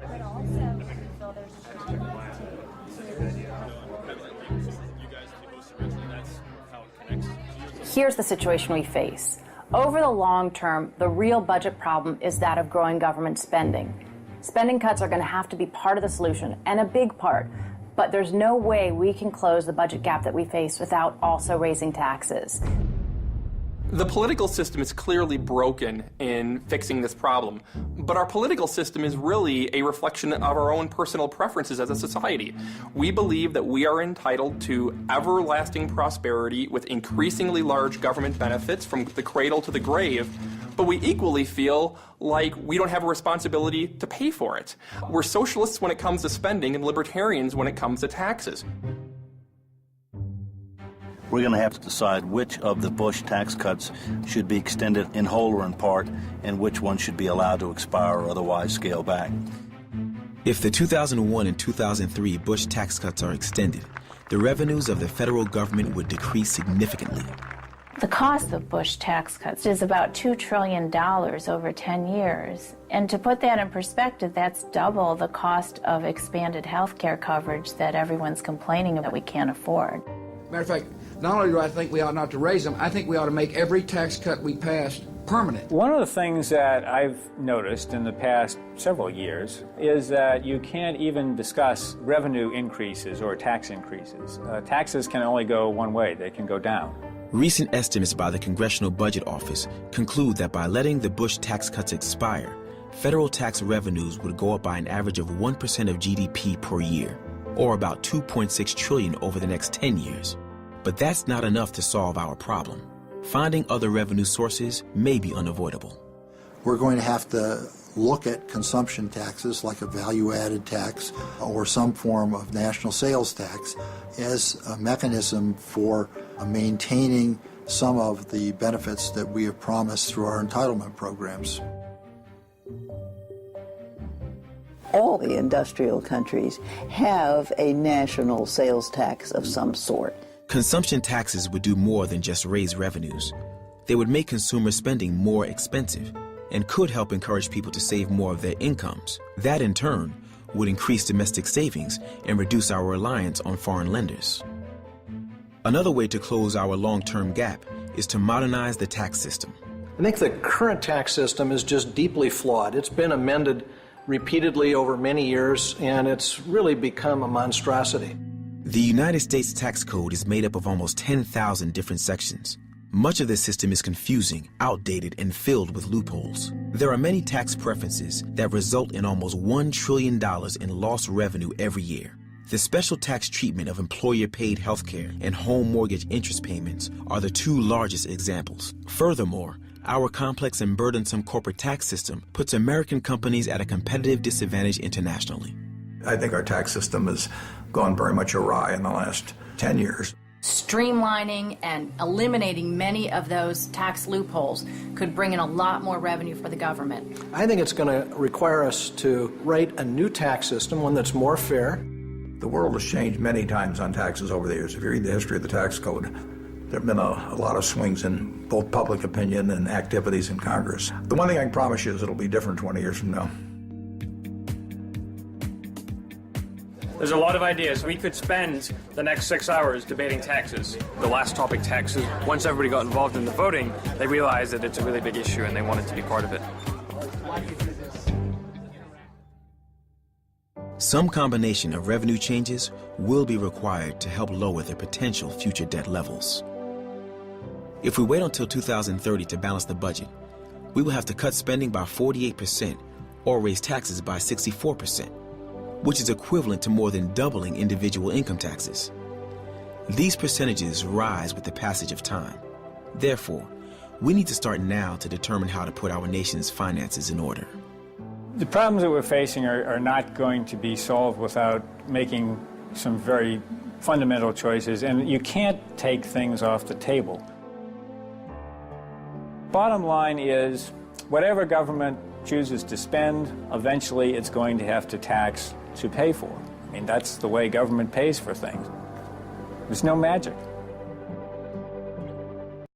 But also, we feel there's a strong Here's the situation we face. Over the long term, the real budget problem is that of growing government spending. Spending cuts are going to have to be part of the solution, and a big part, but there's no way we can close the budget gap that we face without also raising taxes. The political system is clearly broken in fixing this problem, but our political system is really a reflection of our own personal preferences as a society. We believe that we are entitled to everlasting prosperity with increasingly large government benefits from the cradle to the grave, but we equally feel like we don't have a responsibility to pay for it. We're socialists when it comes to spending and libertarians when it comes to taxes. We're going to have to decide which of the Bush tax cuts should be extended in whole or in part, and which ones should be allowed to expire or otherwise scale back. If the 2001 and 2003 Bush tax cuts are extended, the revenues of the federal government would decrease significantly. The cost of Bush tax cuts is about $2 trillion over 10 years. And to put that in perspective, that's double the cost of expanded health care coverage that everyone's complaining that we can't afford. Matter of fact, not only do I think we ought not to raise them, I think we ought to make every tax cut we passed permanent. One of the things that I've noticed in the past several years is that you can't even discuss revenue increases or tax increases. Taxes can only go one way. They can go down. Recent estimates by the Congressional Budget Office conclude that by letting the Bush tax cuts expire, federal tax revenues would go up by an average of 1% of GDP per year, or about $2.6 trillion over the next 10 years. But that's not enough to solve our problem. Finding other revenue sources may be unavoidable. We're going to have to look at consumption taxes like a value-added tax or some form of national sales tax as a mechanism for maintaining some of the benefits that we have promised through our entitlement programs. All the industrial countries have a national sales tax of some sort. Consumption taxes would do more than just raise revenues. They would make consumer spending more expensive and could help encourage people to save more of their incomes. That, in turn, would increase domestic savings and reduce our reliance on foreign lenders. Another way to close our long-term gap is to modernize the tax system. I think the current tax system is just deeply flawed. It's been amended repeatedly over many years, and it's really become a monstrosity. The United States tax code is made up of almost 10,000 different sections. Much of this system is confusing, outdated, and filled with loopholes. There are many tax preferences that result in almost $1 trillion in lost revenue every year. The special tax treatment of employer-paid health care and home mortgage interest payments are the two largest examples. Furthermore, our complex and burdensome corporate tax system puts American companies at a competitive disadvantage internationally. I think our tax system has gone very much awry in the last 10 years. Streamlining and eliminating many of those tax loopholes could bring in a lot more revenue for the government. I think it's going to require us to write a new tax system, one that's more fair. The world has changed many times on taxes over the years. If you read the history of the tax code, there have been a lot of swings in both public opinion and activities in Congress. The one thing I can promise you is it'll be different 20 years from now. There's a lot of ideas. We could spend the next 6 hours debating taxes. The last topic, taxes, once everybody got involved in the voting, they realized that it's a really big issue and they wanted to be part of it. Some combination of revenue changes will be required to help lower the potential future debt levels. If we wait until 2030 to balance the budget, we will have to cut spending by 48% or raise taxes by 64%. Which is equivalent to more than doubling individual income taxes. These percentages rise with the passage of time. Therefore, we need to start now to determine how to put our nation's finances in order. The problems that we're facing are not going to be solved without making some very fundamental choices, and you can't take things off the table. Bottom line is, whatever government chooses to spend, eventually it's going to have to tax to pay for. I mean, that's the way government pays for things. There's no magic.